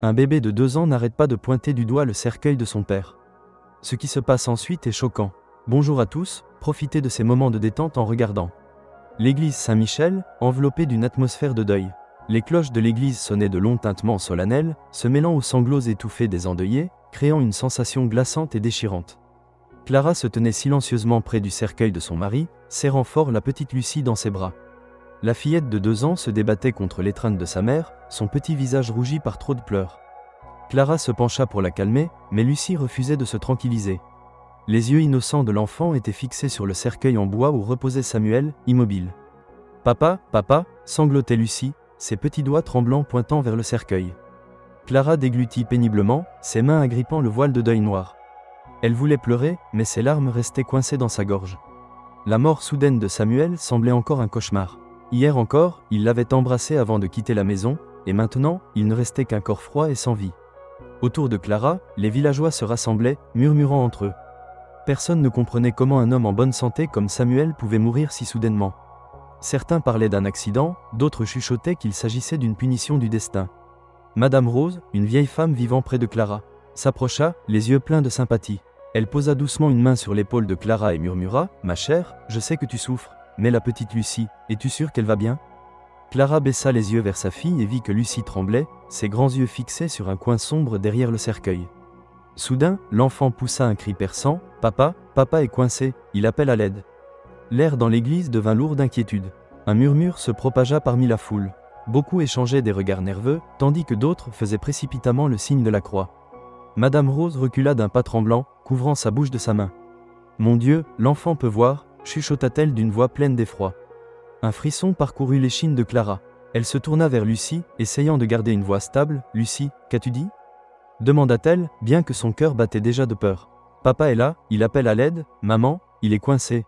Un bébé de 2 ans n'arrête pas de pointer du doigt le cercueil de son père. Ce qui se passe ensuite est choquant. Bonjour à tous, profitez de ces moments de détente en regardant l'église Saint-Michel, enveloppée d'une atmosphère de deuil. Les cloches de l'église sonnaient de longs tintements solennels, se mêlant aux sanglots étouffés des endeuillés, créant une sensation glaçante et déchirante. Clara se tenait silencieusement près du cercueil de son mari, serrant fort la petite Lucie dans ses bras. La fillette de 2 ans se débattait contre l'étreinte de sa mère, son petit visage rougi par trop de pleurs. Clara se pencha pour la calmer, mais Lucie refusait de se tranquilliser. Les yeux innocents de l'enfant étaient fixés sur le cercueil en bois où reposait Samuel, immobile. « Papa, papa » sanglotait Lucie, ses petits doigts tremblants pointant vers le cercueil. Clara déglutit péniblement, ses mains agrippant le voile de deuil noir. Elle voulait pleurer, mais ses larmes restaient coincées dans sa gorge. La mort soudaine de Samuel semblait encore un cauchemar. Hier encore, il l'avait embrassé avant de quitter la maison, et maintenant, il ne restait qu'un corps froid et sans vie. Autour de Clara, les villageois se rassemblaient, murmurant entre eux. Personne ne comprenait comment un homme en bonne santé comme Samuel pouvait mourir si soudainement. Certains parlaient d'un accident, d'autres chuchotaient qu'il s'agissait d'une punition du destin. Madame Rose, une vieille femme vivant près de Clara, s'approcha, les yeux pleins de sympathie. Elle posa doucement une main sur l'épaule de Clara et murmura « Ma chère, je sais que tu souffres, mais la petite Lucie, es-tu sûre qu'elle va bien ?» Clara baissa les yeux vers sa fille et vit que Lucie tremblait, ses grands yeux fixés sur un coin sombre derrière le cercueil. Soudain, l'enfant poussa un cri perçant « Papa, papa est coincé, il appelle à l'aide !» L'air dans l'église devint lourd d'inquiétude. Un murmure se propagea parmi la foule. Beaucoup échangeaient des regards nerveux, tandis que d'autres faisaient précipitamment le signe de la croix. Madame Rose recula d'un pas tremblant, couvrant sa bouche de sa main. « Mon Dieu, l'enfant peut voir !» chuchota-t-elle d'une voix pleine d'effroi. Un frisson parcourut l'échine de Clara. Elle se tourna vers Lucie, essayant de garder une voix stable. « Lucie, qu'as-tu dit ?» demanda-t-elle, bien que son cœur battait déjà de peur. « Papa est là, il appelle à l'aide, maman, il est coincé !»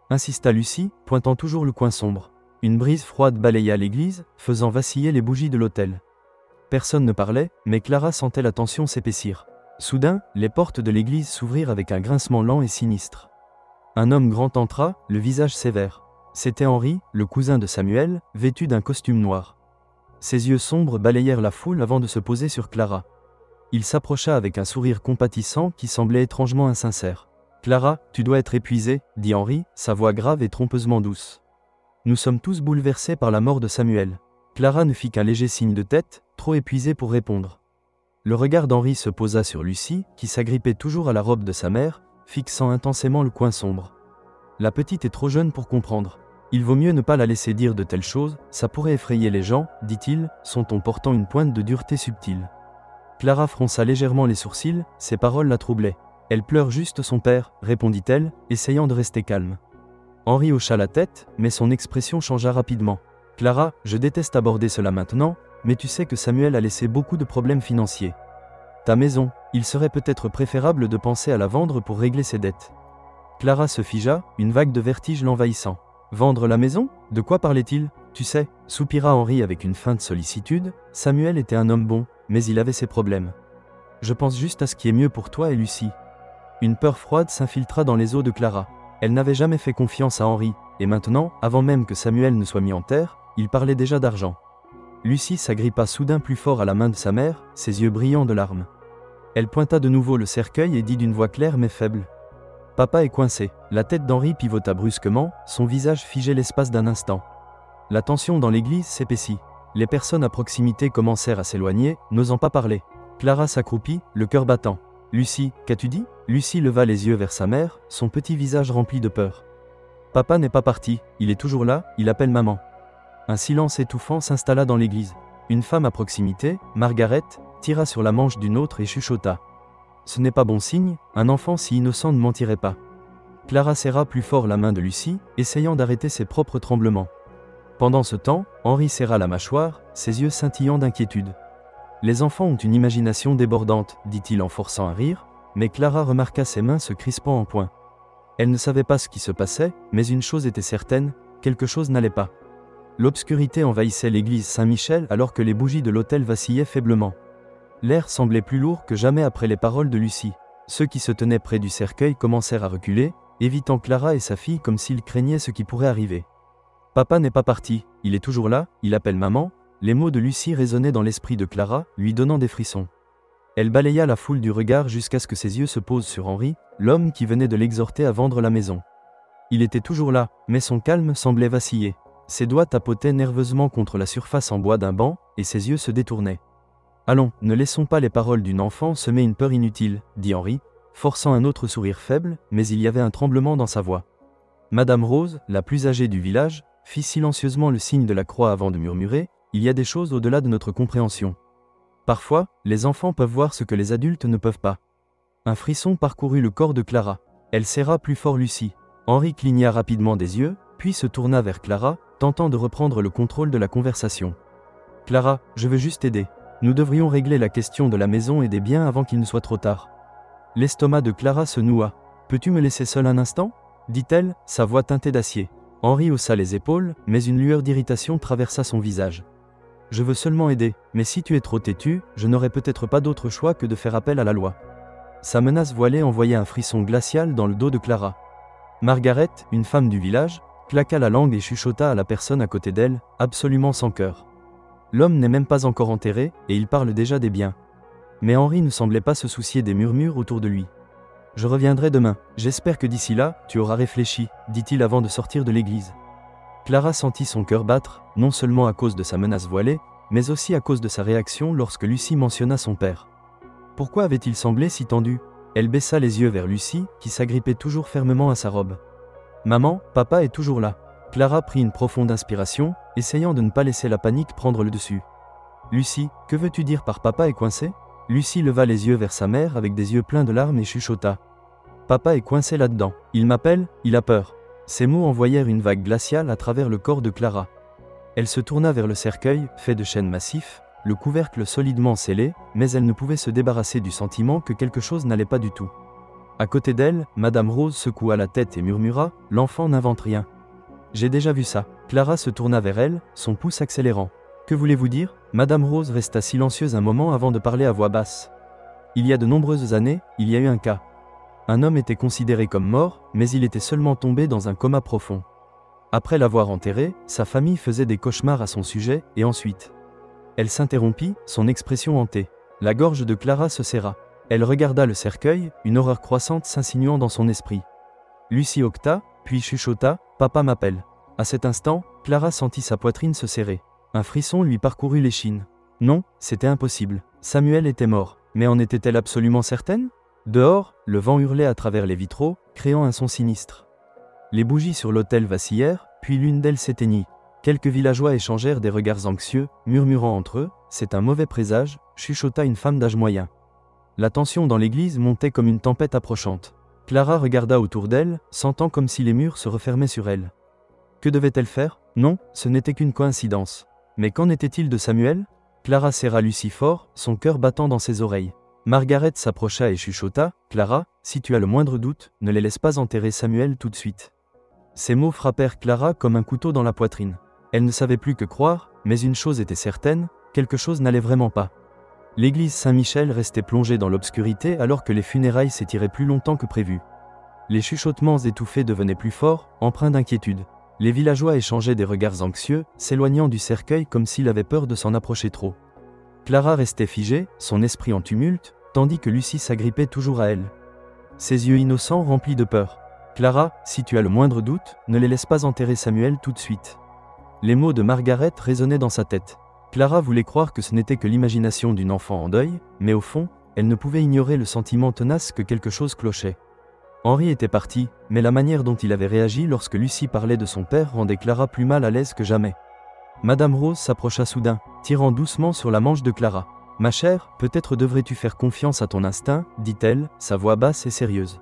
insista Lucie, pointant toujours le coin sombre. Une brise froide balaya l'église, faisant vaciller les bougies de l'autel. Personne ne parlait, mais Clara sentait la tension s'épaissir. Soudain, les portes de l'église s'ouvrirent avec un grincement lent et sinistre. Un homme grand entra, le visage sévère. C'était Henri, le cousin de Samuel, vêtu d'un costume noir. Ses yeux sombres balayèrent la foule avant de se poser sur Clara. Il s'approcha avec un sourire compatissant qui semblait étrangement insincère. « Clara, tu dois être épuisée, » dit Henri, sa voix grave et trompeusement douce. « Nous sommes tous bouleversés par la mort de Samuel. » Clara ne fit qu'un léger signe de tête, trop épuisée pour répondre. Le regard d'Henri se posa sur Lucie, qui s'agrippait toujours à la robe de sa mère, fixant intensément le coin sombre. « La petite est trop jeune pour comprendre. Il vaut mieux ne pas la laisser dire de telles choses, ça pourrait effrayer les gens, dit-il, son ton portant une pointe de dureté subtile. Clara fronça légèrement les sourcils, ses paroles la troublaient. « Elle pleure juste son père, » répondit-elle, essayant de rester calme. Henri hocha la tête, mais son expression changea rapidement. « Clara, je déteste aborder cela maintenant, mais tu sais que Samuel a laissé beaucoup de problèmes financiers. Ta maison, il serait peut-être préférable de penser à la vendre pour régler ses dettes. » Clara se figea, une vague de vertige l'envahissant. « Vendre la maison ? De quoi parlait-il ? Tu sais, » soupira Henri avec une feinte sollicitude, « Samuel était un homme bon, mais il avait ses problèmes. Je pense juste à ce qui est mieux pour toi et Lucie. » Une peur froide s'infiltra dans les os de Clara. Elle n'avait jamais fait confiance à Henri, et maintenant, avant même que Samuel ne soit mis en terre, il parlait déjà d'argent. Lucie s'agrippa soudain plus fort à la main de sa mère, ses yeux brillants de larmes. Elle pointa de nouveau le cercueil et dit d'une voix claire mais faible. « Papa est coincé. » La tête d'Henri pivota brusquement, son visage figé l'espace d'un instant. La tension dans l'église s'épaissit. Les personnes à proximité commencèrent à s'éloigner, n'osant pas parler. Clara s'accroupit, le cœur battant. « Lucie, qu'as-tu dit ?» Lucie leva les yeux vers sa mère, son petit visage rempli de peur. « Papa n'est pas parti, il est toujours là, il appelle maman. » Un silence étouffant s'installa dans l'église. Une femme à proximité, Margaret, tira sur la manche d'une autre et chuchota. « Ce n'est pas bon signe, un enfant si innocent ne mentirait pas. » Clara serra plus fort la main de Lucie, essayant d'arrêter ses propres tremblements. Pendant ce temps, Henri serra la mâchoire, ses yeux scintillant d'inquiétude. « Les enfants ont une imagination débordante, » dit-il en forçant un rire, mais Clara remarqua ses mains se crispant en point. Elle ne savait pas ce qui se passait, mais une chose était certaine, quelque chose n'allait pas. L'obscurité envahissait l'église Saint-Michel alors que les bougies de l'autel vacillaient faiblement. L'air semblait plus lourd que jamais après les paroles de Lucie. Ceux qui se tenaient près du cercueil commencèrent à reculer, évitant Clara et sa fille comme s'ils craignaient ce qui pourrait arriver. « Papa n'est pas parti, il est toujours là, il appelle maman », Les mots de Lucie résonnaient dans l'esprit de Clara, lui donnant des frissons. Elle balaya la foule du regard jusqu'à ce que ses yeux se posent sur Henri, l'homme qui venait de l'exhorter à vendre la maison. Il était toujours là, mais son calme semblait vaciller. Ses doigts tapotaient nerveusement contre la surface en bois d'un banc, et ses yeux se détournaient. « Allons, ne laissons pas les paroles d'une enfant semer une peur inutile, » dit Henri, forçant un autre sourire faible, mais il y avait un tremblement dans sa voix. Madame Rose, la plus âgée du village, fit silencieusement le signe de la croix avant de murmurer « Il y a des choses au-delà de notre compréhension. Parfois, les enfants peuvent voir ce que les adultes ne peuvent pas. » Un frisson parcourut le corps de Clara. Elle serra plus fort Lucie. Henri cligna rapidement des yeux, puis se tourna vers Clara, tentant de reprendre le contrôle de la conversation. « Clara, je veux juste aider. Nous devrions régler la question de la maison et des biens avant qu'il ne soit trop tard. » L'estomac de Clara se noua. « Peux-tu me laisser seule un instant ?» dit-elle, sa voix teintée d'acier. Henri haussa les épaules, mais une lueur d'irritation traversa son visage. « Je veux seulement aider, mais si tu es trop têtu, je n'aurai peut-être pas d'autre choix que de faire appel à la loi. » Sa menace voilée envoyait un frisson glacial dans le dos de Clara. Margaret, une femme du village, claqua la langue et chuchota à la personne à côté d'elle, absolument sans cœur. L'homme n'est même pas encore enterré, et il parle déjà des biens. Mais Henri ne semblait pas se soucier des murmures autour de lui. « Je reviendrai demain, j'espère que d'ici là, tu auras réfléchi, » dit-il avant de sortir de l'église. Clara sentit son cœur battre, non seulement à cause de sa menace voilée, mais aussi à cause de sa réaction lorsque Lucie mentionna son père. Pourquoi avait-il semblé si tendu ? Elle baissa les yeux vers Lucie, qui s'agrippait toujours fermement à sa robe. « Maman, papa est toujours là. » Clara prit une profonde inspiration, essayant de ne pas laisser la panique prendre le dessus. « Lucie, que veux-tu dire par papa est coincé ?» Lucie leva les yeux vers sa mère avec des yeux pleins de larmes et chuchota. « Papa est coincé là-dedans. Il m'appelle, il a peur. » Ces mots envoyèrent une vague glaciale à travers le corps de Clara. Elle se tourna vers le cercueil, fait de chêne massif, le couvercle solidement scellé, mais elle ne pouvait se débarrasser du sentiment que quelque chose n'allait pas du tout. À côté d'elle, Madame Rose secoua la tête et murmura « L'enfant n'invente rien. » « J'ai déjà vu ça. » Clara se tourna vers elle, son pouce accélérant. « Que voulez-vous dire ?» Madame Rose resta silencieuse un moment avant de parler à voix basse. « Il y a de nombreuses années, il y a eu un cas. Un homme était considéré comme mort, mais il était seulement tombé dans un coma profond. Après l'avoir enterré, sa famille faisait des cauchemars à son sujet, et ensuite... » Elle s'interrompit, son expression hantée. La gorge de Clara se serra. Elle regarda le cercueil, une horreur croissante s'insinuant dans son esprit. Lucie octa, puis chuchota « Papa m'appelle ». À cet instant, Clara sentit sa poitrine se serrer. Un frisson lui parcourut l'échine. Non, c'était impossible. Samuel était mort. Mais en était-elle absolument certaine ? Dehors, le vent hurlait à travers les vitraux, créant un son sinistre. Les bougies sur l'autel vacillèrent, puis l'une d'elles s'éteignit. Quelques villageois échangèrent des regards anxieux, murmurant entre eux « C'est un mauvais présage », chuchota une femme d'âge moyen. La tension dans l'église montait comme une tempête approchante. Clara regarda autour d'elle, sentant comme si les murs se refermaient sur elle. Que devait-elle faire ? Non, ce n'était qu'une coïncidence. Mais qu'en était-il de Samuel ? Clara serra Lucie fort, son cœur battant dans ses oreilles. Margaret s'approcha et chuchota « Clara, si tu as le moindre doute, ne les laisse pas enterrer Samuel tout de suite. » Ces mots frappèrent Clara comme un couteau dans la poitrine. Elle ne savait plus que croire, mais une chose était certaine, quelque chose n'allait vraiment pas. L'église Saint-Michel restait plongée dans l'obscurité alors que les funérailles s'étiraient plus longtemps que prévu. Les chuchotements étouffés devenaient plus forts, empreints d'inquiétude. Les villageois échangeaient des regards anxieux, s'éloignant du cercueil comme s'il avait peur de s'en approcher trop. Clara restait figée, son esprit en tumulte, tandis que Lucie s'agrippait toujours à elle. Ses yeux innocents remplis de peur. « Clara, si tu as le moindre doute, ne les laisse pas enterrer Samuel tout de suite. » Les mots de Margaret résonnaient dans sa tête. Clara voulait croire que ce n'était que l'imagination d'une enfant en deuil, mais au fond, elle ne pouvait ignorer le sentiment tenace que quelque chose clochait. Henri était parti, mais la manière dont il avait réagi lorsque Lucie parlait de son père rendait Clara plus mal à l'aise que jamais. Madame Rose s'approcha soudain, tirant doucement sur la manche de Clara. « Ma chère, peut-être devrais-tu faire confiance à ton instinct, » dit-elle, sa voix basse et sérieuse.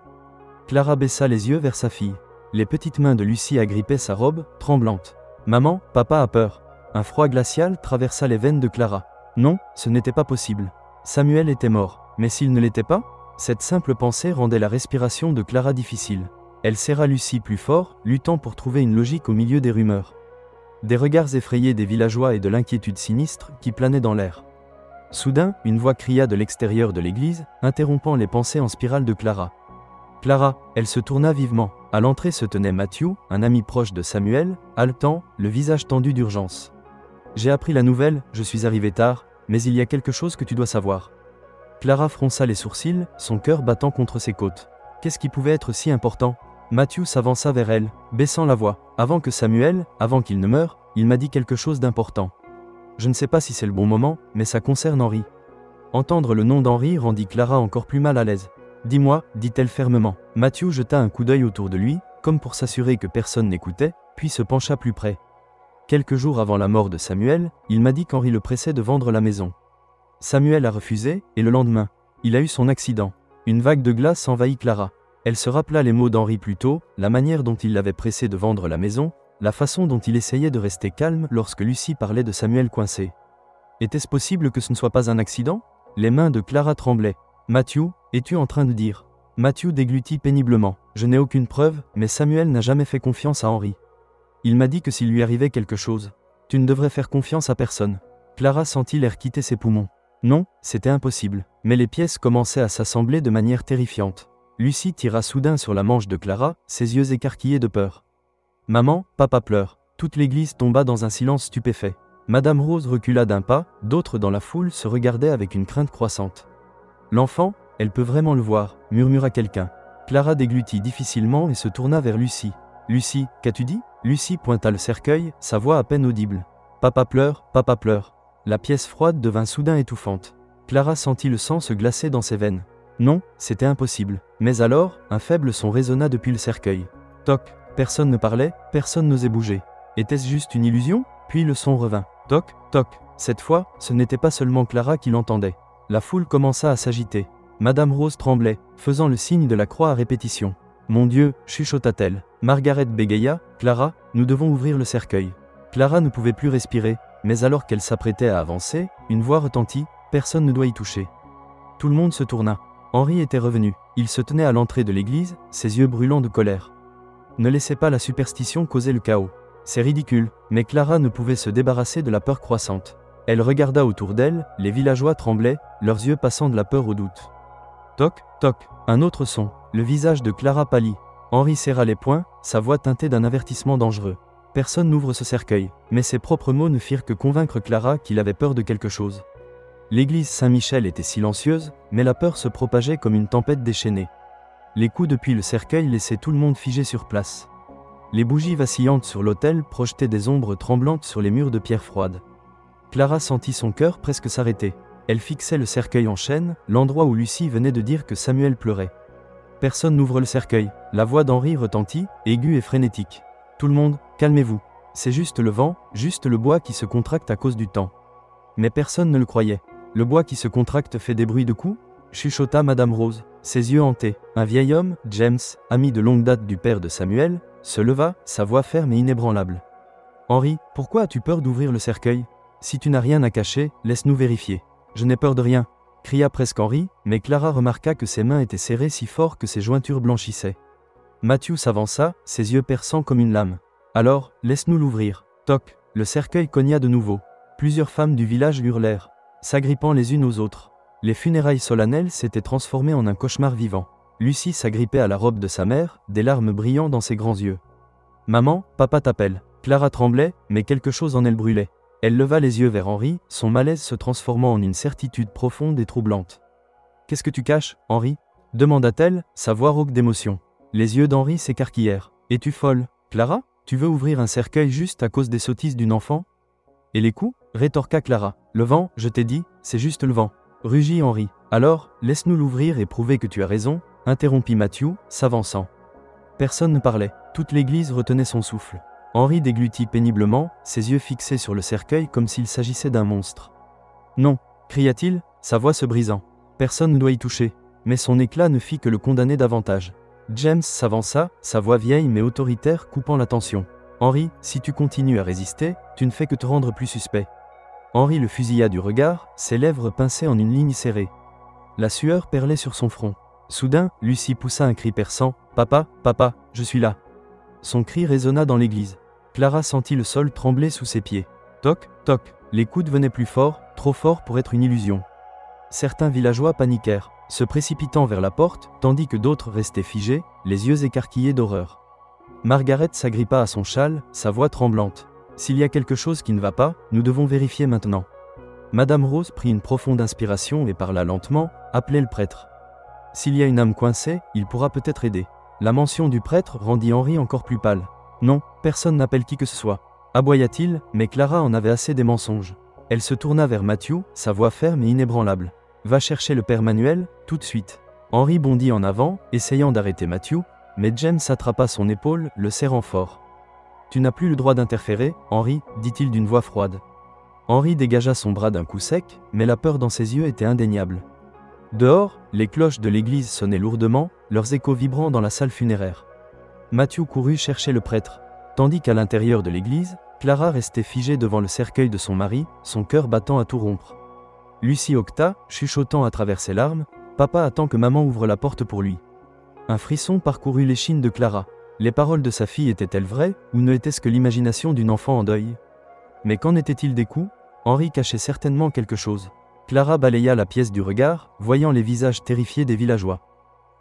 Clara baissa les yeux vers sa fille. Les petites mains de Lucie agrippaient sa robe, tremblante. « Maman, papa a peur. » Un froid glacial traversa les veines de Clara. Non, ce n'était pas possible. Samuel était mort. Mais s'il ne l'était pas ? Cette simple pensée rendait la respiration de Clara difficile. Elle serra Lucie plus fort, luttant pour trouver une logique au milieu des rumeurs. Des regards effrayés des villageois et de l'inquiétude sinistre qui planait dans l'air. Soudain, une voix cria de l'extérieur de l'église, interrompant les pensées en spirale de Clara. Clara, elle se tourna vivement. À l'entrée se tenait Matthew, un ami proche de Samuel, haletant, le visage tendu d'urgence. J'ai appris la nouvelle, je suis arrivé tard, mais il y a quelque chose que tu dois savoir. Clara fronça les sourcils, son cœur battant contre ses côtes. Qu'est-ce qui pouvait être si important? Matthew s'avança vers elle, baissant la voix. Avant qu'il ne meure, il m'a dit quelque chose d'important. Je ne sais pas si c'est le bon moment, mais ça concerne Henry. Entendre le nom d'Henry rendit Clara encore plus mal à l'aise. Dis-moi, dit-elle fermement. Matthew jeta un coup d'œil autour de lui, comme pour s'assurer que personne n'écoutait, puis se pencha plus près. Quelques jours avant la mort de Samuel, il m'a dit qu'Henry le pressait de vendre la maison. Samuel a refusé, et le lendemain, il a eu son accident. Une vague de glace envahit Clara. Elle se rappela les mots d'Henry plus tôt, la manière dont il l'avait pressé de vendre la maison, la façon dont il essayait de rester calme lorsque Lucy parlait de Samuel coincé. Était-ce possible que ce ne soit pas un accident? Les mains de Clara tremblaient. Matthew, es-tu en train de dire? Matthew déglutit péniblement. Je n'ai aucune preuve, mais Samuel n'a jamais fait confiance à Henry. Il m'a dit que s'il lui arrivait quelque chose, tu ne devrais faire confiance à personne. Clara sentit l'air quitter ses poumons. Non, c'était impossible. Mais les pièces commençaient à s'assembler de manière terrifiante. Lucy tira soudain sur la manche de Clara, ses yeux écarquillés de peur. Maman, papa pleure. Toute l'église tomba dans un silence stupéfait. Madame Rose recula d'un pas, d'autres dans la foule se regardaient avec une crainte croissante. L'enfant, elle peut vraiment le voir, murmura quelqu'un. Clara déglutit difficilement et se tourna vers Lucy. Lucy, qu'as-tu dit? Lucy pointa le cercueil, sa voix à peine audible. Papa pleure, papa pleure. La pièce froide devint soudain étouffante. Clara sentit le sang se glacer dans ses veines. Non, c'était impossible. Mais alors, un faible son résonna depuis le cercueil. Toc, personne ne parlait, personne n'osait bouger. Était-ce juste une illusion? Puis le son revint. Toc, toc. Cette fois, ce n'était pas seulement Clara qui l'entendait. La foule commença à s'agiter. Madame Rose tremblait, faisant le signe de la croix à répétition. Mon Dieu, chuchota-t-elle. Margaret bégaya. Clara, nous devons ouvrir le cercueil. Clara ne pouvait plus respirer, mais alors qu'elle s'apprêtait à avancer, une voix retentit. Personne ne doit y toucher. Tout le monde se tourna. Henry était revenu. Il se tenait à l'entrée de l'église, ses yeux brûlants de colère. Ne laissez pas la superstition causer le chaos. C'est ridicule, mais Clara ne pouvait se débarrasser de la peur croissante. Elle regarda autour d'elle, les villageois tremblaient, leurs yeux passant de la peur au doute. Toc, toc, un autre son. Le visage de Clara pâlit. Henry serra les poings, sa voix teintée d'un avertissement dangereux. Personne n'ouvre ce cercueil, mais ses propres mots ne firent que convaincre Clara qu'il avait peur de quelque chose. L'église Saint-Michel était silencieuse, mais la peur se propageait comme une tempête déchaînée. Les coups depuis le cercueil laissaient tout le monde figé sur place. Les bougies vacillantes sur l'autel projetaient des ombres tremblantes sur les murs de pierre froide. Clara sentit son cœur presque s'arrêter. Elle fixait le cercueil en chaîne, l'endroit où Lucy venait de dire que Samuel pleurait. Personne n'ouvre le cercueil. La voix d'Henry retentit, aiguë et frénétique. Tout le monde, calmez-vous. C'est juste le vent, juste le bois qui se contracte à cause du temps. Mais personne ne le croyait. Le bois qui se contracte fait des bruits de coups? Chuchota Madame Rose, ses yeux hantés. Un vieil homme, James, ami de longue date du père de Samuel, se leva, sa voix ferme et inébranlable. Henry, pourquoi as-tu peur d'ouvrir le cercueil? Si tu n'as rien à cacher, laisse-nous vérifier. Je n'ai peur de rien, cria presque Henry, mais Clara remarqua que ses mains étaient serrées si fort que ses jointures blanchissaient. Matthew s'avança, ses yeux perçants comme une lame. Alors, laisse-nous l'ouvrir. Toc, le cercueil cogna de nouveau. Plusieurs femmes du village hurlèrent, s'agrippant les unes aux autres. Les funérailles solennelles s'étaient transformées en un cauchemar vivant. Lucy s'agrippait à la robe de sa mère, des larmes brillant dans ses grands yeux. Maman, papa t'appelle. Clara tremblait, mais quelque chose en elle brûlait. Elle leva les yeux vers Henry, son malaise se transformant en une certitude profonde et troublante. Qu'est-ce que tu caches, Henry? Demanda-t-elle, sa voix rauque d'émotion. Les yeux d'Henry s'écarquillèrent. Es-tu folle, Clara? Tu veux ouvrir un cercueil juste à cause des sottises d'une enfant? Et les coups? Rétorqua Clara. Le vent, je t'ai dit, c'est juste le vent. Rugit Henry. Alors, laisse-nous l'ouvrir et prouver que tu as raison, interrompit Matthew, s'avançant. Personne ne parlait. Toute l'église retenait son souffle. Henry déglutit péniblement, ses yeux fixés sur le cercueil comme s'il s'agissait d'un monstre. Non, cria-t-il, sa voix se brisant. Personne ne doit y toucher. Mais son éclat ne fit que le condamner davantage. James s'avança, sa voix vieille mais autoritaire coupant l'attention. Henry, si tu continues à résister, tu ne fais que te rendre plus suspect. Henry le fusilla du regard, ses lèvres pincées en une ligne serrée. La sueur perlait sur son front. Soudain, Lucy poussa un cri perçant. « Papa, papa, je suis là !» Son cri résonna dans l'église. Clara sentit le sol trembler sous ses pieds. Toc, toc, les coups devenaient plus forts, trop forts pour être une illusion. Certains villageois paniquèrent, se précipitant vers la porte, tandis que d'autres restaient figés, les yeux écarquillés d'horreur. Margaret s'agrippa à son châle, sa voix tremblante. S'il y a quelque chose qui ne va pas, nous devons vérifier maintenant. Madame Rose prit une profonde inspiration et parla lentement, appelez le prêtre. S'il y a une âme coincée, il pourra peut-être aider. La mention du prêtre rendit Henri encore plus pâle. Non, personne n'appelle qui que ce soit. Aboya-t-il, mais Clara en avait assez des mensonges. Elle se tourna vers Matthew, sa voix ferme et inébranlable. Va chercher le père Manuel, tout de suite. Henri bondit en avant, essayant d'arrêter Matthew, mais James attrapa son épaule, le serrant fort. Tu n'as plus le droit d'interférer, Henri, dit-il d'une voix froide. Henri dégagea son bras d'un coup sec, mais la peur dans ses yeux était indéniable. Dehors, les cloches de l'église sonnaient lourdement, leurs échos vibrant dans la salle funéraire. Matthew courut chercher le prêtre, tandis qu'à l'intérieur de l'église, Clara restait figée devant le cercueil de son mari, son cœur battant à tout rompre. Lucie octa, chuchotant à travers ses larmes, « Papa attend que maman ouvre la porte pour lui. » Un frisson parcourut l'échine de Clara. Les paroles de sa fille étaient-elles vraies, ou ne était-ce que l'imagination d'une enfant en deuil? Mais qu'en était-il des coups? Henri cachait certainement quelque chose. Clara balaya la pièce du regard, voyant les visages terrifiés des villageois.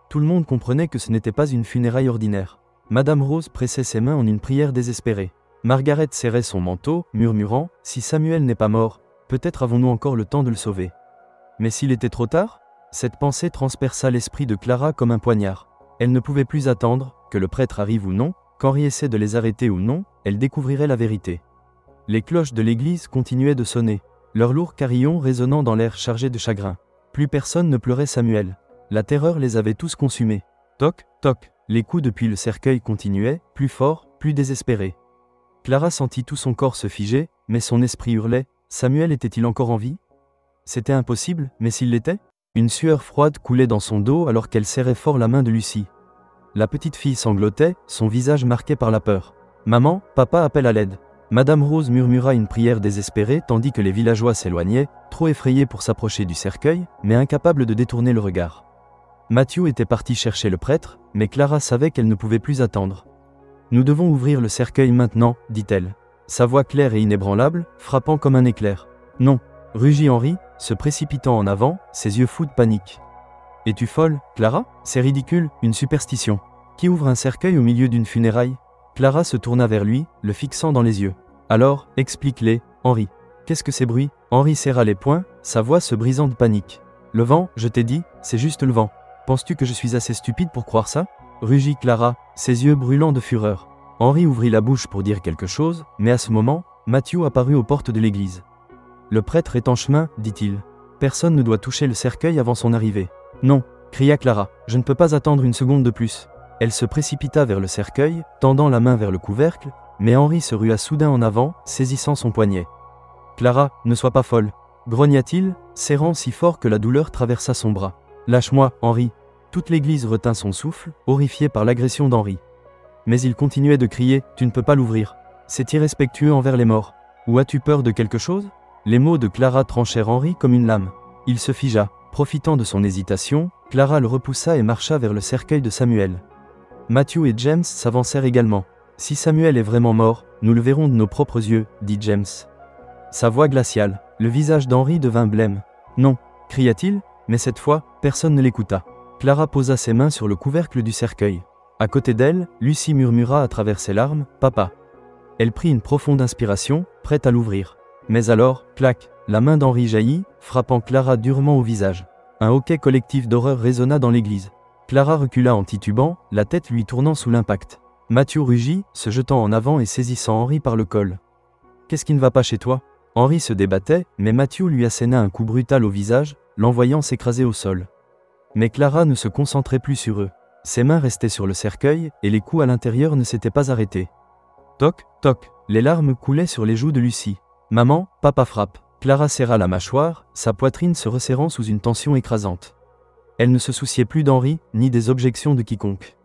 Tout le monde comprenait que ce n'était pas une funéraille ordinaire. Madame Rose pressait ses mains en une prière désespérée. Margaret serrait son manteau, murmurant « Si Samuel n'est pas mort, peut-être avons-nous encore le temps de le sauver. » Mais s'il était trop tard? Cette pensée transperça l'esprit de Clara comme un poignard. Elle ne pouvait plus attendre, que le prêtre arrive ou non, qu'Henri essaie de les arrêter ou non, elle découvrirait la vérité. Les cloches de l'église continuaient de sonner, leurs lourds carillons résonnant dans l'air chargé de chagrin. Plus personne ne pleurait Samuel. La terreur les avait tous consumés. Toc, toc, les coups depuis le cercueil continuaient, plus forts, plus désespérés. Clara sentit tout son corps se figer, mais son esprit hurlait, Samuel était-il encore en vie? C'était impossible, mais s'il l'était? Une sueur froide coulait dans son dos alors qu'elle serrait fort la main de Lucie. La petite fille sanglotait, son visage marqué par la peur. Maman, papa appelle à l'aide. Madame Rose murmura une prière désespérée tandis que les villageois s'éloignaient, trop effrayés pour s'approcher du cercueil, mais incapables de détourner le regard. Matthew était parti chercher le prêtre, mais Clara savait qu'elle ne pouvait plus attendre. Nous devons ouvrir le cercueil maintenant, dit-elle. Sa voix claire et inébranlable, frappant comme un éclair. Non, rugit Henri, se précipitant en avant, ses yeux fous de panique. Es-tu folle, Clara? C'est ridicule, une superstition. Qui ouvre un cercueil au milieu d'une funéraille? Clara se tourna vers lui, le fixant dans les yeux. Alors, explique-les, Henri. Qu'est-ce que ces bruits? Henri serra les poings, sa voix se brisant de panique. Le vent, je t'ai dit, c'est juste le vent. Penses-tu que je suis assez stupide pour croire ça? Rugit Clara, ses yeux brûlants de fureur. Henri ouvrit la bouche pour dire quelque chose, mais à ce moment, Matthew apparut aux portes de l'église. Le prêtre est en chemin, dit-il. Personne ne doit toucher le cercueil avant son arrivée. Non, cria Clara, je ne peux pas attendre une seconde de plus. Elle se précipita vers le cercueil, tendant la main vers le couvercle, mais Henri se rua soudain en avant, saisissant son poignet. Clara, ne sois pas folle, grogna-t-il, serrant si fort que la douleur traversa son bras. Lâche-moi, Henri. Toute l'église retint son souffle, horrifiée par l'agression d'Henri. Mais il continuait de crier, tu ne peux pas l'ouvrir. C'est irrespectueux envers les morts. Ou as-tu peur de quelque chose? Les mots de Clara tranchèrent Henri comme une lame. Il se figea. Profitant de son hésitation, Clara le repoussa et marcha vers le cercueil de Samuel. Matthew et James s'avancèrent également. Si Samuel est vraiment mort, nous le verrons de nos propres yeux, dit James. Sa voix glaciale, le visage d'Henri devint blême. Non, cria-t-il, mais cette fois, personne ne l'écouta. Clara posa ses mains sur le couvercle du cercueil. À côté d'elle, Lucie murmura à travers ses larmes, « Papa ». Elle prit une profonde inspiration, prête à l'ouvrir. Mais alors, clac, la main d'Henri jaillit, frappant Clara durement au visage. Un hoquet collectif d'horreur résonna dans l'église. Clara recula en titubant, la tête lui tournant sous l'impact. Matthew rugit, se jetant en avant et saisissant Henri par le col. « Qu'est-ce qui ne va pas chez toi ?» Henri se débattait, mais Matthew lui asséna un coup brutal au visage, l'envoyant s'écraser au sol. Mais Clara ne se concentrait plus sur eux. Ses mains restaient sur le cercueil, et les coups à l'intérieur ne s'étaient pas arrêtés. Toc, toc, les larmes coulaient sur les joues de Lucie. « Maman, papa frappe !» Clara serra la mâchoire, sa poitrine se resserrant sous une tension écrasante. Elle ne se souciait plus d'Henri, ni des objections de quiconque.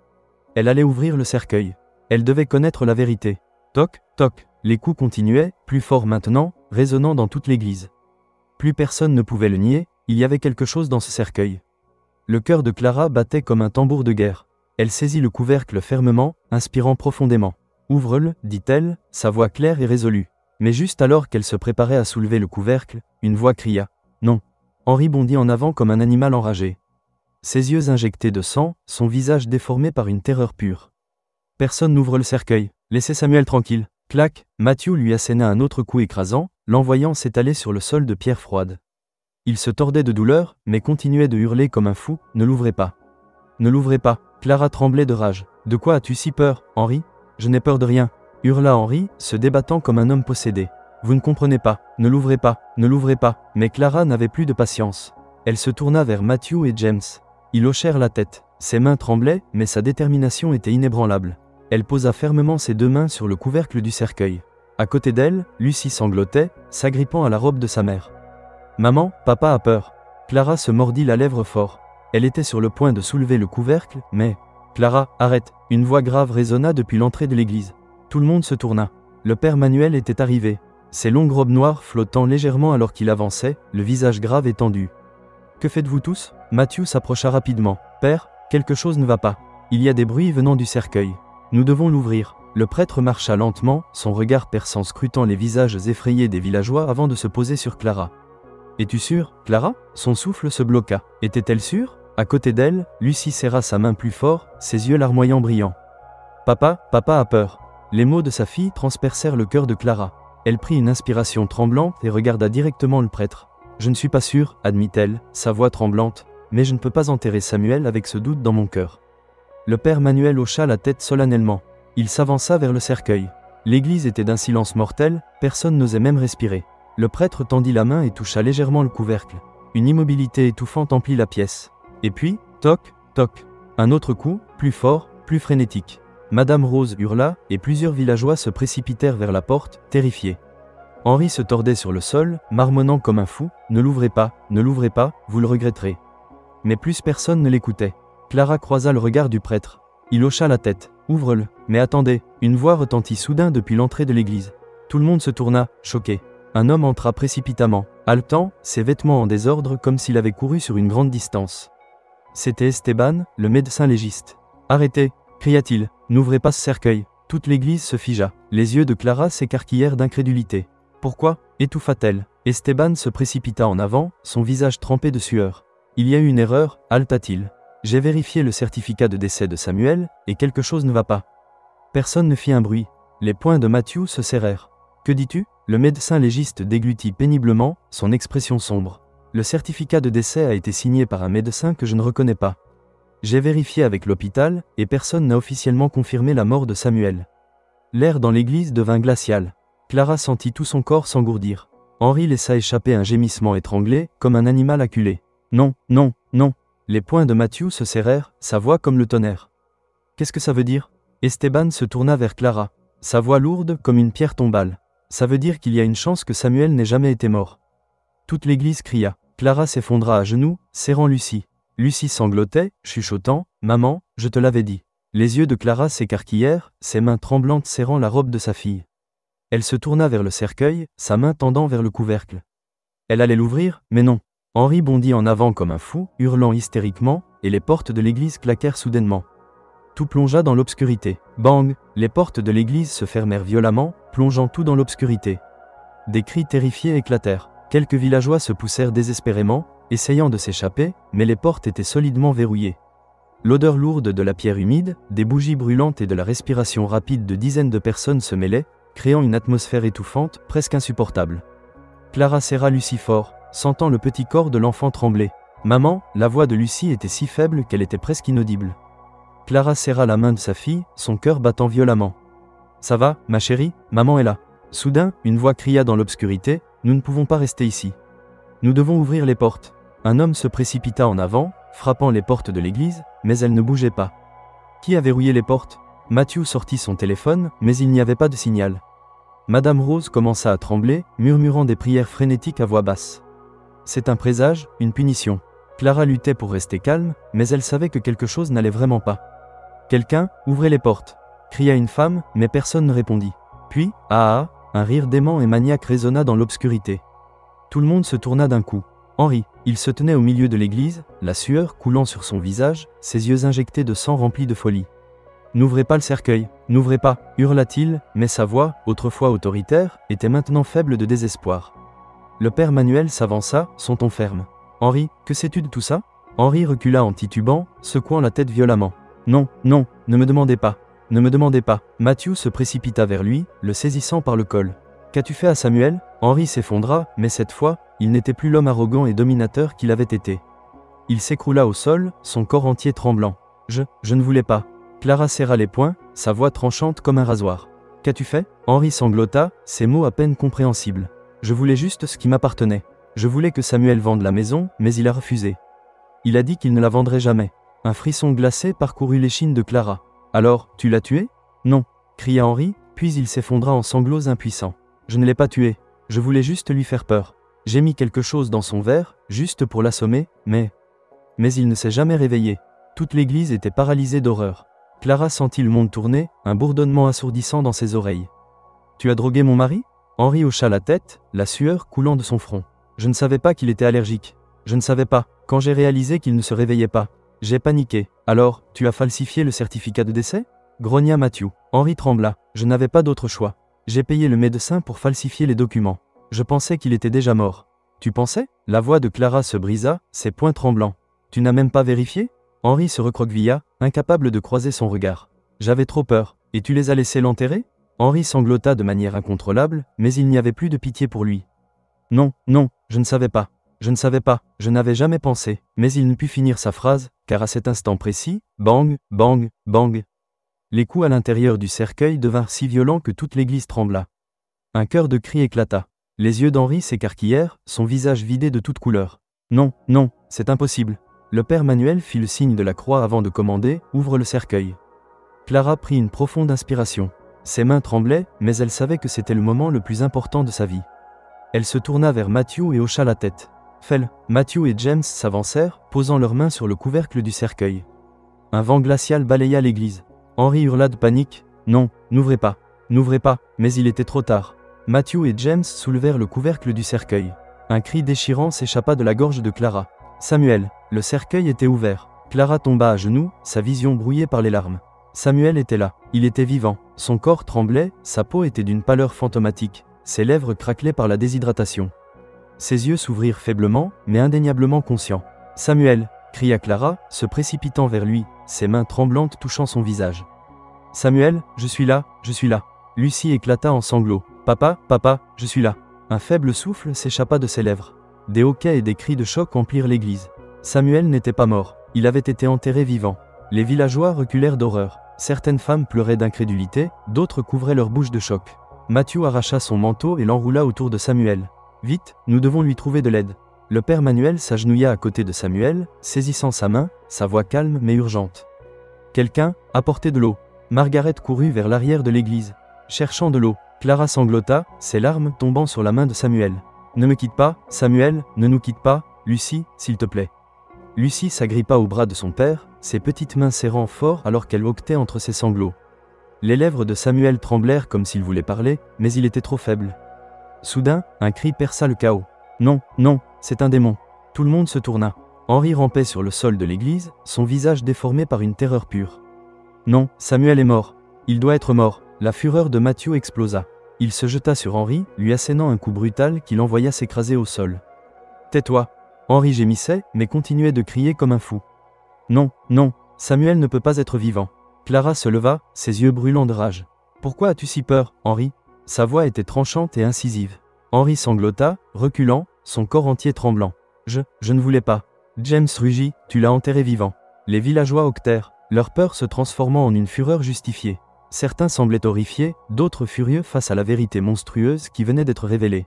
Elle allait ouvrir le cercueil. Elle devait connaître la vérité. Toc, toc, les coups continuaient, plus forts maintenant, résonnant dans toute l'église. Plus personne ne pouvait le nier, il y avait quelque chose dans ce cercueil. Le cœur de Clara battait comme un tambour de guerre. Elle saisit le couvercle fermement, inspirant profondément. « Ouvre-le » dit-elle, sa voix claire et résolue. Mais juste alors qu'elle se préparait à soulever le couvercle, une voix cria « Non ». Henri bondit en avant comme un animal enragé. Ses yeux injectés de sang, son visage déformé par une terreur pure. « Personne n'ouvre le cercueil, laissez Samuel tranquille » Clac, Matthew lui asséna un autre coup écrasant, l'envoyant s'étaler sur le sol de pierre froide. Il se tordait de douleur, mais continuait de hurler comme un fou, « Ne l'ouvrez pas. Ne l'ouvrez pas !» Clara tremblait de rage. « De quoi as-tu si peur, Henry ? Je n'ai peur de rien !» hurla Henry, se débattant comme un homme possédé. « Vous ne comprenez pas, ne l'ouvrez pas, ne l'ouvrez pas !» Mais Clara n'avait plus de patience. Elle se tourna vers Matthew et James. Ils hochèrent la tête. Ses mains tremblaient, mais sa détermination était inébranlable. Elle posa fermement ses deux mains sur le couvercle du cercueil. À côté d'elle, Lucy sanglotait, s'agrippant à la robe de sa mère. « Maman, papa a peur. » Clara se mordit la lèvre fort. Elle était sur le point de soulever le couvercle, mais... « Clara, arrête !» Une voix grave résonna depuis l'entrée de l'église. Tout le monde se tourna. Le père Manuel était arrivé, ses longues robes noires flottant légèrement alors qu'il avançait, le visage grave et tendu. « Que faites-vous tous ?» Matthew s'approcha rapidement. « Père, quelque chose ne va pas. Il y a des bruits venant du cercueil. Nous devons l'ouvrir. » Le prêtre marcha lentement, son regard perçant scrutant les visages effrayés des villageois avant de se poser sur Clara. « Es-tu sûre, Clara ?» Son souffle se bloqua. Était-elle sûre ? À côté d'elle, Lucy serra sa main plus fort, ses yeux larmoyants brillants. « Papa, papa a peur. » Les mots de sa fille transpercèrent le cœur de Clara. Elle prit une inspiration tremblante et regarda directement le prêtre. « Je ne suis pas sûre, admit-elle, sa voix tremblante, mais je ne peux pas enterrer Samuel avec ce doute dans mon cœur. » Le père Manuel hocha la tête solennellement. Il s'avança vers le cercueil. L'église était d'un silence mortel, personne n'osait même respirer. Le prêtre tendit la main et toucha légèrement le couvercle. Une immobilité étouffante emplit la pièce. Et puis, toc, toc. Un autre coup, plus fort, plus frénétique. Madame Rose hurla, et plusieurs villageois se précipitèrent vers la porte, terrifiés. Henry se tordait sur le sol, marmonnant comme un fou, « Ne l'ouvrez pas, vous le regretterez. » Mais plus personne ne l'écoutait. Clara croisa le regard du prêtre. Il hocha la tête. « Ouvre-le. » Mais attendez, une voix retentit soudain depuis l'entrée de l'église. Tout le monde se tourna, choqué. Un homme entra précipitamment, haletant, ses vêtements en désordre comme s'il avait couru sur une grande distance. C'était Esteban, le médecin légiste. « Arrêtez !» cria-t-il. « N'ouvrez pas ce cercueil. » Toute l'église se figea. Les yeux de Clara s'écarquillèrent d'incrédulité. « Pourquoi ?» étouffa-t-elle. Esteban se précipita en avant, son visage trempé de sueur. « Il y a eu une erreur, haleta-t-il. J'ai vérifié le certificat de décès de Samuel, et quelque chose ne va pas. » Personne ne fit un bruit. Les poings de Matthew se serrèrent. « Que dis-tu » Le médecin légiste déglutit péniblement, son expression sombre. « Le certificat de décès a été signé par un médecin que je ne reconnais pas. J'ai vérifié avec l'hôpital, et personne n'a officiellement confirmé la mort de Samuel. » L'air dans l'église devint glacial. Clara sentit tout son corps s'engourdir. Henry laissa échapper un gémissement étranglé, comme un animal acculé. « Non, non, non !» Les poings de Matthew se serrèrent, sa voix comme le tonnerre. « Qu'est-ce que ça veut dire ?» Esteban se tourna vers Clara. Sa voix lourde comme une pierre tombale. « Ça veut dire qu'il y a une chance que Samuel n'ait jamais été mort. » Toute l'église cria. Clara s'effondra à genoux, serrant Lucy. Lucy sanglotait, chuchotant, « Maman, je te l'avais dit. » Les yeux de Clara s'écarquillèrent, ses mains tremblantes serrant la robe de sa fille. Elle se tourna vers le cercueil, sa main tendant vers le couvercle. Elle allait l'ouvrir, mais non. Henry bondit en avant comme un fou, hurlant hystériquement, et les portes de l'église claquèrent soudainement. Tout plongea dans l'obscurité. Bang! Les portes de l'église se fermèrent violemment, plongeant tout dans l'obscurité. Des cris terrifiés éclatèrent. Quelques villageois se poussèrent désespérément, essayant de s'échapper, mais les portes étaient solidement verrouillées. L'odeur lourde de la pierre humide, des bougies brûlantes et de la respiration rapide de dizaines de personnes se mêlaient, créant une atmosphère étouffante, presque insupportable. Clara serra Lucy fort, sentant le petit corps de l'enfant trembler. « Maman !» La voix de Lucy était si faible qu'elle était presque inaudible. Clara serra la main de sa fille, son cœur battant violemment. « Ça va, ma chérie, maman est là. » Soudain, une voix cria dans l'obscurité, « Nous ne pouvons pas rester ici. Nous devons ouvrir les portes. » Un homme se précipita en avant, frappant les portes de l'église, mais elles ne bougeaient pas. Qui a verrouillé les portes ? Matthew sortit son téléphone, mais il n'y avait pas de signal. Madame Rose commença à trembler, murmurant des prières frénétiques à voix basse. C'est un présage, une punition. Clara luttait pour rester calme, mais elle savait que quelque chose n'allait vraiment pas. « Quelqu'un, ouvrez les portes !» cria une femme, mais personne ne répondit. Puis, ah ah, un rire dément et maniaque résonna dans l'obscurité. Tout le monde se tourna d'un coup. Henry, il se tenait au milieu de l'église, la sueur coulant sur son visage, ses yeux injectés de sang remplis de folie. « N'ouvrez pas le cercueil, n'ouvrez pas !» hurla-t-il, mais sa voix, autrefois autoritaire, était maintenant faible de désespoir. Le père Manuel s'avança, son ton ferme. « Henry, que sais-tu de tout ça ?» Henry recula en titubant, secouant la tête violemment. « Non, non, ne me demandez pas. Ne me demandez pas. Matthew se précipita vers lui, le saisissant par le col. Qu'as-tu fait à Samuel? Henry s'effondra, mais cette fois, il n'était plus l'homme arrogant et dominateur qu'il avait été. Il s'écroula au sol, son corps entier tremblant. Je ne voulais pas. Clara serra les poings, sa voix tranchante comme un rasoir. Qu'as-tu fait? Henry sanglota, ses mots à peine compréhensibles. Je voulais juste ce qui m'appartenait. Je voulais que Samuel vende la maison, mais il a refusé. Il a dit qu'il ne la vendrait jamais. Un frisson glacé parcourut l'échine de Clara. Alors, tu l'as tué? Non, cria Henry, puis il s'effondra en sanglots impuissants. Je ne l'ai pas tué. Je voulais juste lui faire peur. J'ai mis quelque chose dans son verre, juste pour l'assommer, mais il ne s'est jamais réveillé. Toute l'église était paralysée d'horreur. Clara sentit le monde tourner, un bourdonnement assourdissant dans ses oreilles. Tu as drogué mon mari? Henry hocha la tête, la sueur coulant de son front. Je ne savais pas qu'il était allergique. Je ne savais pas. Quand j'ai réalisé qu'il ne se réveillait pas, j'ai paniqué. Alors, tu as falsifié le certificat de décès? Grogna Matthew. Henry trembla. Je n'avais pas d'autre choix. J'ai payé le médecin pour falsifier les documents. Je pensais qu'il était déjà mort. Tu pensais? La voix de Clara se brisa, ses poings tremblants. Tu n'as même pas vérifié? Henry se recroquevilla, incapable de croiser son regard. J'avais trop peur. Et tu les as laissés l'enterrer? Henry sanglota de manière incontrôlable, mais il n'y avait plus de pitié pour lui. Non, je ne savais pas. Je ne savais pas, je n'avais jamais pensé, mais il ne put finir sa phrase, car à cet instant précis, bang, bang, bang. Les coups à l'intérieur du cercueil devinrent si violents que toute l'église trembla. Un chœur de cris éclata. Les yeux d'Henry s'écarquillèrent, son visage vidé de toute couleur. Non, c'est impossible. Le père Manuel fit le signe de la croix avant de commander, ouvre le cercueil. Clara prit une profonde inspiration. Ses mains tremblaient, mais elle savait que c'était le moment le plus important de sa vie. Elle se tourna vers Matthew et hocha la tête. Fell, Matthew et James s'avancèrent, posant leurs mains sur le couvercle du cercueil. Un vent glacial balaya l'église. Henry hurla de panique. Non, n'ouvrez pas, mais il était trop tard. Matthew et James soulevèrent le couvercle du cercueil. Un cri déchirant s'échappa de la gorge de Clara. Samuel, le cercueil était ouvert. Clara tomba à genoux, sa vision brouillée par les larmes. Samuel était là, il était vivant, son corps tremblait, sa peau était d'une pâleur fantomatique, ses lèvres craquelaient par la déshydratation. Ses yeux s'ouvrirent faiblement, mais indéniablement conscients. « Samuel !» cria Clara, se précipitant vers lui, ses mains tremblantes touchant son visage. « Samuel, je suis là. » Lucie éclata en sanglots. « Papa, je suis là. » Un faible souffle s'échappa de ses lèvres. Des hoquets et des cris de choc emplirent l'église. Samuel n'était pas mort, il avait été enterré vivant. Les villageois reculèrent d'horreur. Certaines femmes pleuraient d'incrédulité, d'autres couvraient leur bouche de choc. Matthew arracha son manteau et l'enroula autour de Samuel. « Vite, nous devons lui trouver de l'aide. » Le père Manuel s'agenouilla à côté de Samuel, saisissant sa main, sa voix calme mais urgente. « Quelqu'un, apportez de l'eau. » Margaret courut vers l'arrière de l'église, cherchant de l'eau. Clara sanglota, ses larmes tombant sur la main de Samuel. « Ne me quitte pas, Samuel, ne nous quitte pas, Lucie, s'il te plaît. » Lucie s'agrippa au bras de son père, ses petites mains serrant fort alors qu'elle hoquetait entre ses sanglots. Les lèvres de Samuel tremblèrent comme s'il voulait parler, mais il était trop faible. Soudain, un cri perça le chaos. « Non, c'est un démon. » Tout le monde se tourna. Henry rampait sur le sol de l'église, son visage déformé par une terreur pure. « Non, Samuel est mort. Il doit être mort. » La fureur de Matthew explosa. Il se jeta sur Henry, lui assénant un coup brutal qui l'envoya s'écraser au sol. « Tais-toi !» Henry gémissait, mais continuait de crier comme un fou. « Non, Samuel ne peut pas être vivant. » Clara se leva, ses yeux brûlants de rage. « Pourquoi as-tu si peur, Henry ?» Sa voix était tranchante et incisive. Henry sanglota, reculant, son corps entier tremblant. « Je ne voulais pas. » James rugit, « Tu l'as enterré vivant. » Les villageois hoquetèrent, leur peur se transformant en une fureur justifiée. Certains semblaient horrifiés, d'autres furieux face à la vérité monstrueuse qui venait d'être révélée.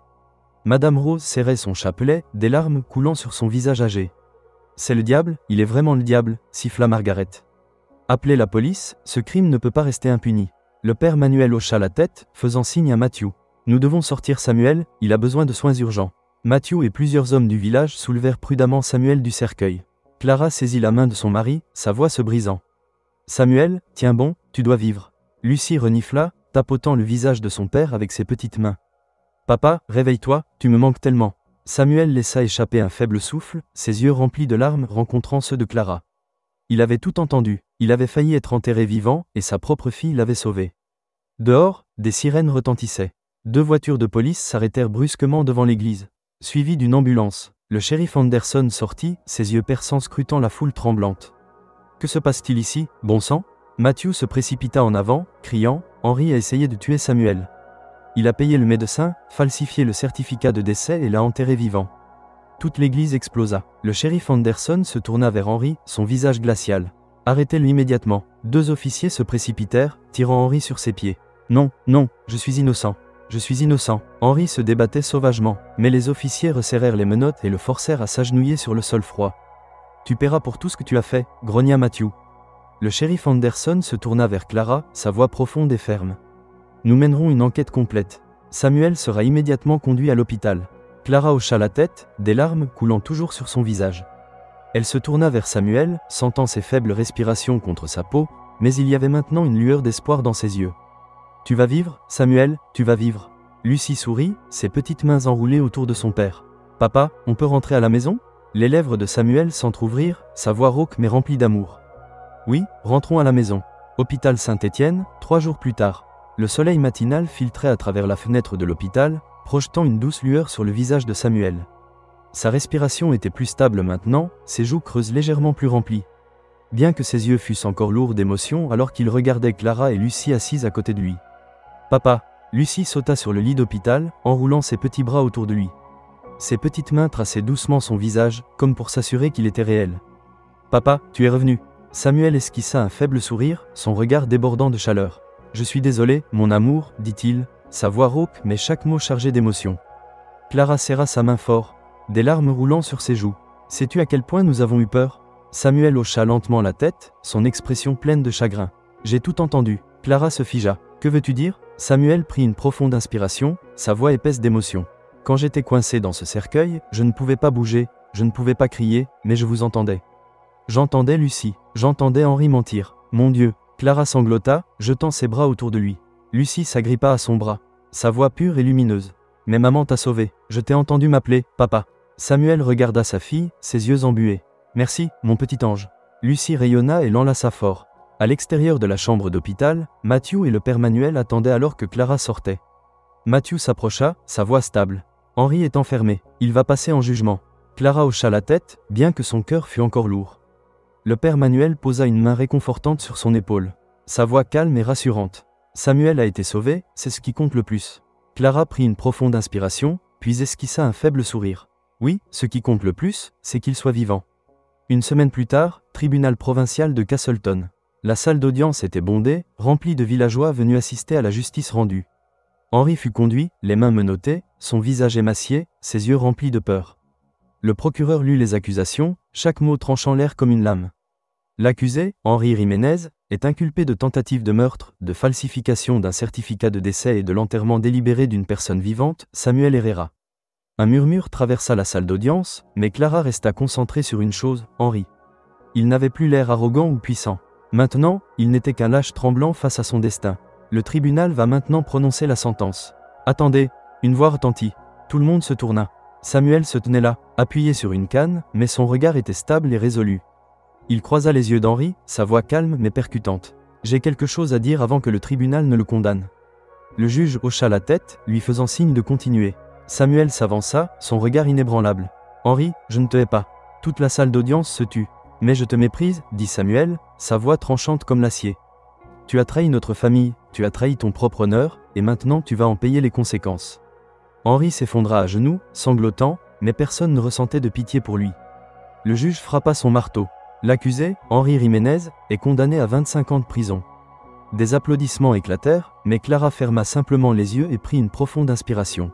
Madame Rose serrait son chapelet, des larmes coulant sur son visage âgé. « C'est le diable, il est vraiment le diable » siffla Margaret. « Appelez la police, ce crime ne peut pas rester impuni. » Le père Manuel hocha la tête, faisant signe à Matthew. « Nous devons sortir Samuel, il a besoin de soins urgents. » Matthew et plusieurs hommes du village soulevèrent prudemment Samuel du cercueil. Clara saisit la main de son mari, sa voix se brisant. « Samuel, tiens bon, tu dois vivre. » Lucie renifla, tapotant le visage de son père avec ses petites mains. « Papa, réveille-toi, tu me manques tellement. » Samuel laissa échapper un faible souffle, ses yeux remplis de larmes rencontrant ceux de Clara. Il avait tout entendu, il avait failli être enterré vivant, et sa propre fille l'avait sauvé. Dehors, des sirènes retentissaient. 2 voitures de police s'arrêtèrent brusquement devant l'église. Suivies d'une ambulance, le shérif Anderson sortit, ses yeux perçants scrutant la foule tremblante. « Que se passe-t-il ici, bon sang ?» Matthew se précipita en avant, criant « Henry a essayé de tuer Samuel. Il a payé le médecin, falsifié le certificat de décès et l'a enterré vivant. » Toute l'église explosa. Le shérif Anderson se tourna vers Henry, son visage glacial. « Arrêtez-le immédiatement. » 2 officiers se précipitèrent, tirant Henry sur ses pieds. « Non, non, je suis innocent. Je suis innocent. » Henry se débattait sauvagement, mais les officiers resserrèrent les menottes et le forcèrent à s'agenouiller sur le sol froid. « Tu paieras pour tout ce que tu as fait, » grogna Matthew. Le shérif Anderson se tourna vers Clara, sa voix profonde et ferme. « Nous mènerons une enquête complète. Samuel sera immédiatement conduit à l'hôpital. » Clara hocha la tête, des larmes coulant toujours sur son visage. Elle se tourna vers Samuel, sentant ses faibles respirations contre sa peau, mais il y avait maintenant une lueur d'espoir dans ses yeux. « Tu vas vivre, Samuel, tu vas vivre. » Lucie sourit, ses petites mains enroulées autour de son père. « Papa, on peut rentrer à la maison ?» Les lèvres de Samuel s'entr'ouvrirent, sa voix rauque mais remplie d'amour. « Oui, rentrons à la maison. » Hôpital Saint-Étienne, 3 jours plus tard. Le soleil matinal filtrait à travers la fenêtre de l'hôpital, projetant une douce lueur sur le visage de Samuel. Sa respiration était plus stable maintenant, ses joues creuses légèrement plus remplies. Bien que ses yeux fussent encore lourds d'émotion alors qu'il regardait Clara et Lucie assises à côté de lui. « Papa !» Lucie sauta sur le lit d'hôpital, enroulant ses petits bras autour de lui. Ses petites mains traçaient doucement son visage, comme pour s'assurer qu'il était réel. « Papa, tu es revenu !» Samuel esquissa un faible sourire, son regard débordant de chaleur. « Je suis désolé, mon amour, dit-il, sa voix rauque mais chaque mot chargé d'émotion. » Clara serra sa main fort, des larmes roulant sur ses joues. « Sais-tu à quel point nous avons eu peur ?» Samuel hocha lentement la tête, son expression pleine de chagrin. « J'ai tout entendu. » Clara se figea. « Que veux-tu dire ?» Samuel prit une profonde inspiration, sa voix épaisse d'émotion. « Quand j'étais coincé dans ce cercueil, je ne pouvais pas bouger, je ne pouvais pas crier, mais je vous entendais. J'entendais Lucie, j'entendais Henry mentir. Mon Dieu !» Clara sanglota, jetant ses bras autour de lui. Lucie s'agrippa à son bras, sa voix pure et lumineuse. « Mais maman t'a sauvé, je t'ai entendu m'appeler, papa. » Samuel regarda sa fille, ses yeux embués. « Merci, mon petit ange. » Lucie rayonna et l'enlaça fort. À l'extérieur de la chambre d'hôpital, Matthew et le père Manuel attendaient alors que Clara sortait. Matthew s'approcha, sa voix stable. « Henry est enfermé, il va passer en jugement. » Clara hocha la tête, bien que son cœur fût encore lourd. Le père Manuel posa une main réconfortante sur son épaule. Sa voix calme et rassurante. « Samuel a été sauvé, c'est ce qui compte le plus. » Clara prit une profonde inspiration, puis esquissa un faible sourire. « Oui, ce qui compte le plus, c'est qu'il soit vivant. » Une semaine plus tard, tribunal provincial de Castleton. La salle d'audience était bondée, remplie de villageois venus assister à la justice rendue. Henry fut conduit, les mains menottées, son visage émacié, ses yeux remplis de peur. Le procureur lut les accusations, chaque mot tranchant l'air comme une lame. L'accusé, Henry Jiménez, est inculpé de tentative de meurtre, de falsification d'un certificat de décès et de l'enterrement délibéré d'une personne vivante, Samuel Herrera. Un murmure traversa la salle d'audience, mais Clara resta concentrée sur une chose, Henry. Il n'avait plus l'air arrogant ou puissant. Maintenant, il n'était qu'un lâche tremblant face à son destin. Le tribunal va maintenant prononcer la sentence. Attendez, une voix retentit. Tout le monde se tourna. Samuel se tenait là, appuyé sur une canne, mais son regard était stable et résolu. Il croisa les yeux d'Henry, sa voix calme mais percutante. « J'ai quelque chose à dire avant que le tribunal ne le condamne. » Le juge hocha la tête, lui faisant signe de continuer. Samuel s'avança, son regard inébranlable. « Henry, je ne te hais pas. » Toute la salle d'audience se tut. « Mais je te méprise, » dit Samuel, sa voix tranchante comme l'acier. « Tu as trahi notre famille, tu as trahi ton propre honneur, et maintenant tu vas en payer les conséquences. » Henry s'effondra à genoux, sanglotant, mais personne ne ressentait de pitié pour lui. Le juge frappa son marteau. L'accusé, Henry Jiménez, est condamné à 25 ans de prison. Des applaudissements éclatèrent, mais Clara ferma simplement les yeux et prit une profonde inspiration.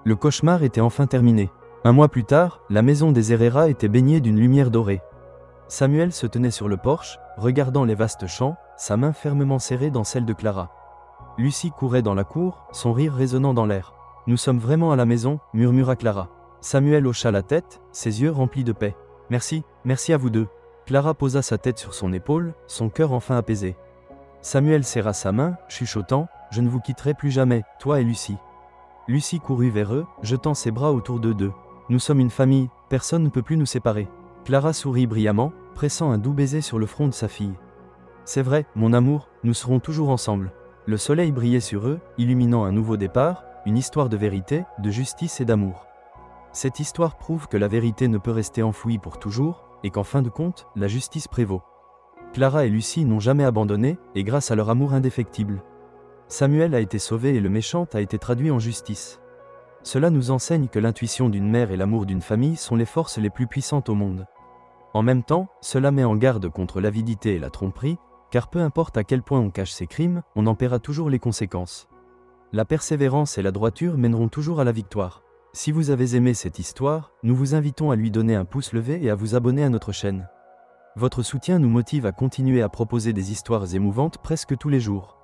Le cauchemar était enfin terminé. Un mois plus tard, la maison des Herrera était baignée d'une lumière dorée. Samuel se tenait sur le porche, regardant les vastes champs, sa main fermement serrée dans celle de Clara. Lucie courait dans la cour, son rire résonnant dans l'air. « Nous sommes vraiment à la maison » murmura Clara. Samuel hocha la tête, ses yeux remplis de paix. « Merci, merci à vous deux. » Clara posa sa tête sur son épaule, son cœur enfin apaisé. Samuel serra sa main, chuchotant « Je ne vous quitterai plus jamais, toi et Lucie. » Lucie courut vers eux, jetant ses bras autour d'eux deux. « Nous sommes une famille, personne ne peut plus nous séparer. » Clara sourit brillamment, pressant un doux baiser sur le front de sa fille. « C'est vrai, mon amour, nous serons toujours ensemble. » Le soleil brillait sur eux, illuminant un nouveau départ, une histoire de vérité, de justice et d'amour. Cette histoire prouve que la vérité ne peut rester enfouie pour toujours, et qu'en fin de compte, la justice prévaut. Clara et Lucie n'ont jamais abandonné, et grâce à leur amour indéfectible, Samuel a été sauvé et le méchant a été traduit en justice. Cela nous enseigne que l'intuition d'une mère et l'amour d'une famille sont les forces les plus puissantes au monde. En même temps, cela met en garde contre l'avidité et la tromperie, car peu importe à quel point on cache ses crimes, on en paiera toujours les conséquences. La persévérance et la droiture mèneront toujours à la victoire. Si vous avez aimé cette histoire, nous vous invitons à lui donner un pouce levé et à vous abonner à notre chaîne. Votre soutien nous motive à continuer à proposer des histoires émouvantes presque tous les jours.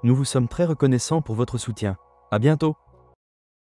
Nous vous sommes très reconnaissants pour votre soutien. À bientôt!